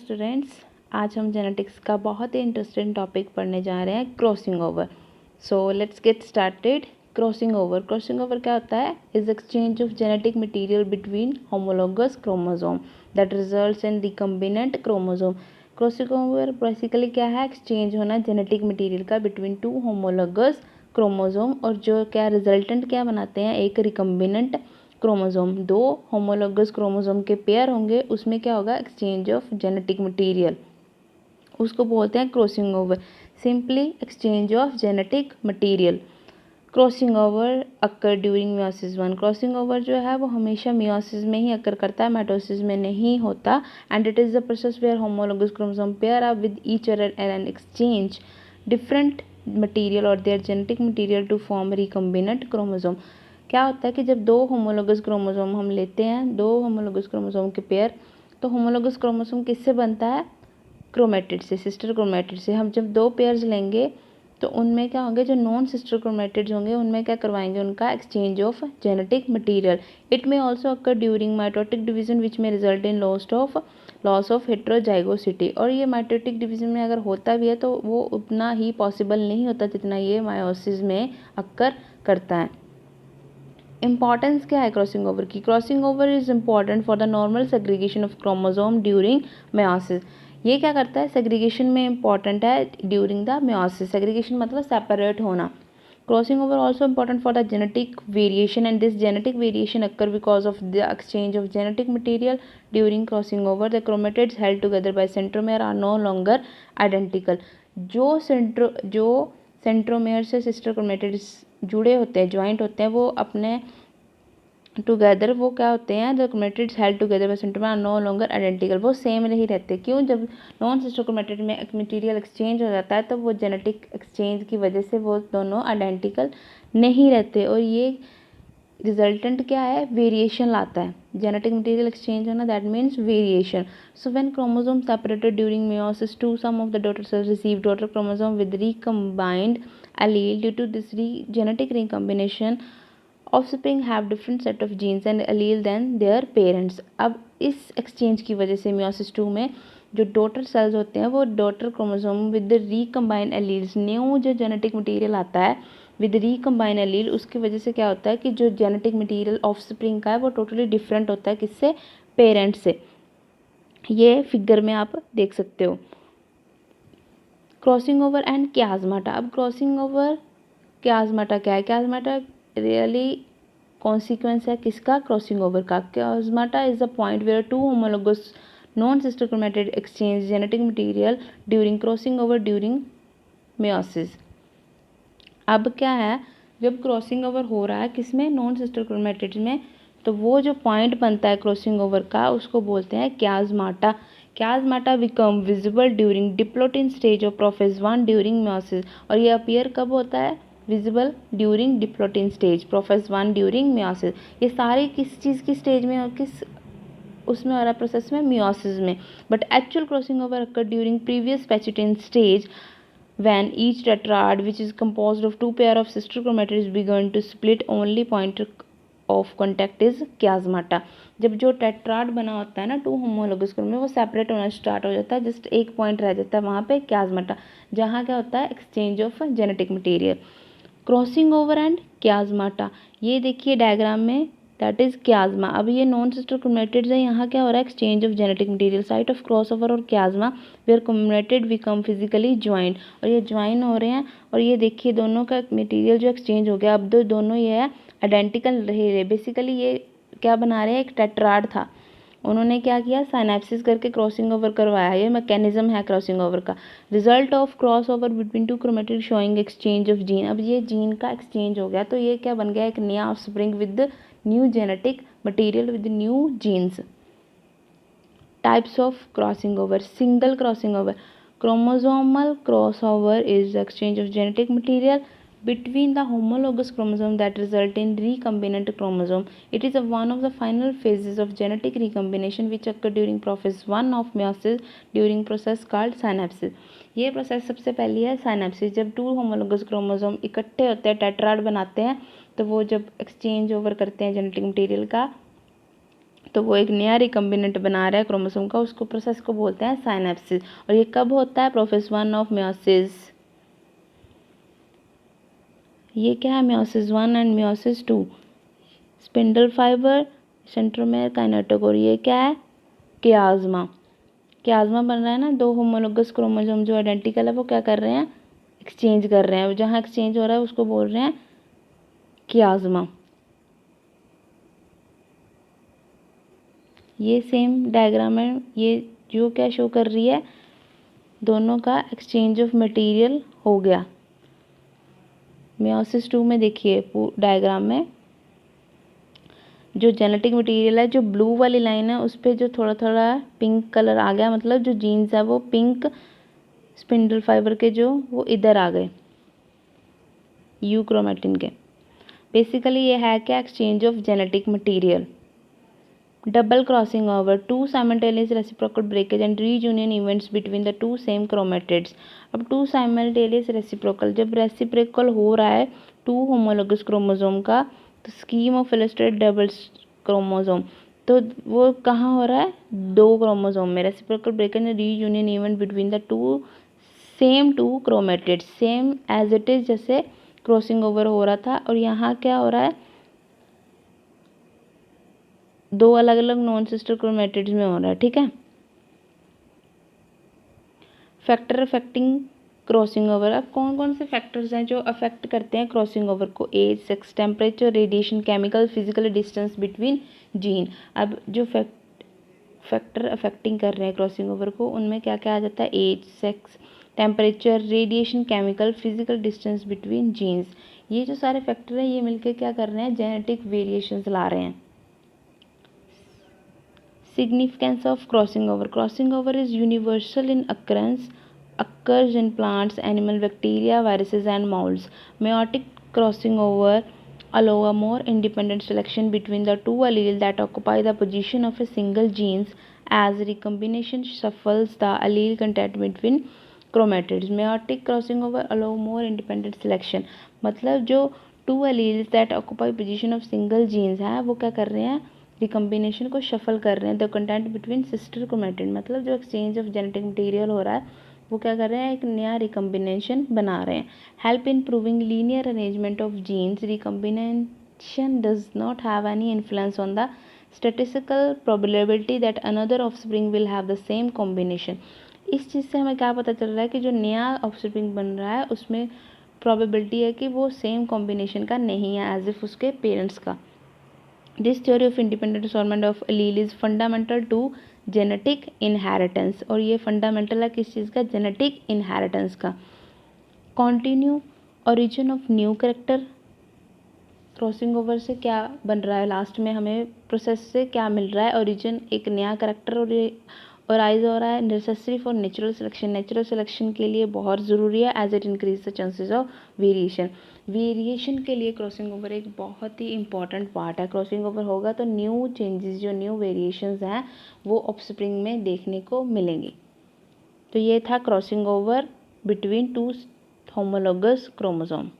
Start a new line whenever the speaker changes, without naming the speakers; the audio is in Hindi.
स्टूडेंट्स, आज हम जेनेटिक्स का बहुत ही इंटरेस्टिंग टॉपिक पढ़ने जा रहे हैं, crossing over. So let's get started. Crossing over क्या होता है? Is exchange of genetic material between homologous chromosome that results in recombinant chromosome. Crossing over basically क्या है? एक्सचेंज होना जेनेटिक मटेरियल का बिटवीन टू होमोलोगस क्रोमोसोम, और जो क्या रिजल्टेंट क्या बनाते हैं, एक रिकम्बिनेंट क्रोमोसोम। दो होमोलोगस क्रोमोसोम के पेयर होंगे, उसमें क्या होगा? एक्सचेंज ऑफ जेनेटिक मटेरियल, उसको बोलते हैं crossing over. Simply exchange of genetic material. Crossing over occur during meiosis 1। Crossing over जो है वो हमेशा मियोसिस में ही अकर करता है, माइटोसिस में नहीं होता। And it is the process where homologous chromosome pair up with each other and exchange different material और their genetic material to form recombinant chromosome. क्या होता है कि जब दो होमोलोगस क्रोमोसोम हम लेते हैं, दो होमोलोगस क्रोमोसोम के पेयर, तो होमोलोगस क्रोमोसोम किससे बनता है? क्रोमेटिड से, सिस्टर क्रोमेटिड से। हम जब दो पेयर्स लेंगे तो उनमें क्या होंगे? जो नॉन सिस्टर क्रोमेटिड्स होंगे उनमें क्या करवाएंगे? उनका exchange of genetic material. It may also occur during mitotic division which may result in loss of heterozygosity. और ये माइटोटिक डिवीजन में अगर होता भी है तो वो उतना ही पॉसिबल नहीं होता जितना ये मायोसिस में अक्कर करता है। इंपॉर्टेंस क्या है क्रॉसिंग ओवर की? Crossing over is important for the normal segregation of chromosome during meiosis. ये क्या करता है? सेग्रीगेशन में इंपॉर्टेंट है ड्यूरिंग द मेयोसिस। सेग्रीगेशन मतलब सेपरेट होना। Crossing over also important for the genetic variation, and this genetic variation occur because of the exchange of genetic material during crossing over. The chromatids held together by centromere are no longer identical. जो सेंट्रोमेयर से सिस्टर क्रोमेटिड्स जुड़े होते हैं, ज्वाइंट होते हैं, वो अपने टुगेदर वो क्या होते हैं? The chromatids held together by centromere are no longer identical. वो सेम नहीं रहते। क्यों? जब नॉन सिस्टर क्रोमेटिड में एक मटेरियल एक्सचेंज हो जाता है तो वो जेनेटिक एक्सचेंज की वजह से वो दोनों आइडेंटिकल नहीं रहते, और ये रिजल्टेंट क्या है? वेरिएशन लाता है। जेनेटिक मटेरियल एक्सचेंज होना, that means variation. So when chromosome separated during meiosis 2, some of the daughter cells receive daughter chromosome with recombined allele. Due to this genetic recombination, offspring have different set of genes and allele than their parents. अब इस एक्सचेंज की वजह से मियोसिस 2 में जो डॉटर सेल्स होते हैं वो daughter chromosome with recombined alleles, new जो जेनेटिक मटेरियल आता है विद रिकम्बाइंड एलील, उसकी वजह से क्या होता है कि जो जेनेटिक मटेरियल ऑफस्प्रिंग का है वो टोटली डिफरेंट होता है। किससे? पेरेंट्स से। ये फिगर में आप देख सकते हो। Crossing over and chiasmata. अब क्रॉसिंग ओवर क्याजमाटा क्या है? क्याजमाटा रियली कॉन्सिक्वेंस है किसका? क्रॉसिंग ओवर का। Chiasmata is the point where two homologous non sister chromatid exchange genetic material during crossing over during meiosis. अब क्या है? जब क्रॉसिंग ओवर हो रहा है किसमें? नॉन सिस्टर क्रोमेटिड्स में, तो वो जो पॉइंट बनता है क्रॉसिंग ओवर का उसको बोलते हैं chiasmata. Chiasmata become visible during diplotene stage of prophase 1 during meiosis. और ये अपीयर कब होता है? Visible during diplotene stage, prophase 1 during meiosis. ये सारी किस चीज़ की स्टेज में और किस उसमें हो रहा है? प्रोसेस में, मेयोसिस में। But actual crossing over occur during previous pachytene stage when each tetrad, which is composed of two pair of sister chromatids, began to split, only point of contact is chiasmata. जब जो टेट्राड बना होता है ना टू होमोलोगस में, वो सेपरेट होना स्टार्ट हो जाता है, जस्ट एक पॉइंट रह जाता है वहाँ पे chiasmata, जहाँ क्या होता है? Exchange of genetic material. Crossing over and chiasmata, ये देखिए डायग्राम में, दैट इज क्याजमा। अब ये नॉन सिस्टर क्रोमेटिड्स है, यहाँ क्या हो रहा है? Exchange of genetic material. Site of cross over और chiasma where chromatid become physically joint, और ये ज्वाइन हो रहे हैं। और ये देखिए दोनों का मटेरियल जो एक्सचेंज हो गया, अब दोनों ये है आइडेंटिकल रहे। बेसिकली ये क्या बना रहे हैं? एक टेट्राड था, उन्होंने क्या किया? साइनेप्सिस करके क्रॉसिंग ओवर करवाया। ये मैकेनिज्म है क्रॉसिंग ओवर का। Result of cross over between two chromatid showing exchange of gene. अब ये जीन का एक्सचेंज हो गया, तो ये क्या बन गया? एक नया offspring with new genetic material with new genes. Types of crossing over. Single crossing over. Chromosomal crossover is the exchange of genetic material between the homologous chromosome that result in recombinant chromosome. It is one of the final phases of genetic recombination which occur during process 1 of meiosis during process called synapsis. ये प्रोसेस सबसे पहली है साइनेप्सिस। जब टू होमोलोगस क्रोमोसोम इकट्ठे होते हैं, टेट्राड बनाते हैं, तो वो जब एक्सचेंज ओवर करते हैं जेनेटिक मटेरियल का, तो वो एक नया रिकम्बिनेंट बना रहा है क्रोमोसोम का, उसको प्रोसेस को बोलते हैं साइनेप्सिस। और ये कब होता है? Process 1 of meiosis. ये क्या है? Meiosis 1 and meiosis 2। Spindle fibre, centromere, kinetochore. ये क्या है? कियाज्मा। कियाज्मा बन रहा है ना, दो होमोलोगस क्रोमोसोम जो आइडेंटिकल है वो क्या कर रहे हैं? एक्सचेंज कर रहे हैं। जहाँ एक्सचेंज हो रहा है उसको बोल रहे हैं कियाज्मा। ये सेम डायग्राम है, ये जो क्या शो कर रही है? दोनों का एक्सचेंज ऑफ मटेरियल हो गया। मियोसिस 2 में देखिए डायग्राम में जो जेनेटिक मटेरियल है, जो ब्लू वाली लाइन है उस पर जो थोड़ा थोड़ा पिंक कलर आ गया, मतलब जो जीन्स है वो पिंक, स्पिंडल फाइबर के जो वो इधर आ गए यू क्रोमेटिन के। बेसिकली ये है क्या? Exchange of genetic material. Double crossing over, two simultaneous reciprocal breakage and reunion events between the two same chromatids. अब टू साइमल्टेनियस रेसिप्रोकल, जब रेसिप्रोकल हो रहा है टू होमोलोगस क्रोमोसोम का, तो scheme of illustrate double chromosome, तो वो कहाँ हो रहा है? दो क्रोमोसोम में। Reciprocal breakage and reunion event between the two chromatids, same as it is जैसे क्रॉसिंग ओवर हो रहा था। और यहाँ क्या हो रहा है? दो अलग अलग नॉन सिस्टर क्रोमेटिड्स में हो रहा है, ठीक है। Factor affecting crossing over. अब कौन कौन से फैक्टर्स हैं जो अफेक्ट करते हैं क्रॉसिंग ओवर को? Age, sex, temperature, radiation, chemical, physical distance between gene. अब जो फैक्टर अफेक्टिंग कर रहे हैं क्रॉसिंग ओवर को, उनमें क्या क्या आ जाता है? Age, sex, temperature, radiation, chemical, physical distance between genes. ये जो सारे फैक्टर हैं ये मिलकर क्या कर रहे हैं? जेनेटिक वेरिएशंस ला रहे हैं। Significance of crossing over. Crossing over is universal in occurrence, occurs in plants, animal, bacteria, viruses and molds. Meiotic crossing over allow a more independent selection between the two alleles that occupy the position of a single genes, as recombination shuffles the allele content between chromatids. Meiotic crossing over allow more independent selection, मतलब जो two alleles that occupy position of single genes हैं वो क्या कर रहे हैं? रिकम्बिनेशन को शफल कर रहे हैं। The content between sister chromatid, मतलब जो एक्सचेंज ऑफ जेनेटिक मटेरियल हो रहा है वो क्या कर रहे हैं? एक नया रिकम्बिनेशन बना रहे हैं। Help in proving linear arrangement of genes. Recombination does not have any influence on the statistical probability that another offspring will have the same combination. इस चीज़ से हमें क्या पता चल रहा है कि जो नया ऑफस्प्रिंग बन रहा है उसमें प्रोबेबिलिटी है कि वो सेम कॉम्बिनेशन का नहीं है एज इफ उसके पेरेंट्स का। This theory of independent assortment of allele is fundamental to genetic inheritance। और ये fundamental है किस चीज़ का? genetic inheritance का। Continue origin of new character। Crossing over से क्या बन रहा है? लास्ट में हमें प्रोसेस से क्या मिल रहा है? ओरिजिन, एक नया करेक्टर और आइज हो रहा है। Necessary for natural selection, natural selection के लिए बहुत ज़रूरी है as it increase the chances of variation. Variation के लिए क्रॉसिंग ओवर एक बहुत ही इंपॉर्टेंट पार्ट है। क्रॉसिंग ओवर होगा तो न्यू चेंजेस, जो न्यू वेरिएशंस हैं वो ऑफस्प्रिंग में देखने को मिलेंगी। तो ये था crossing over between two homologous chromosome.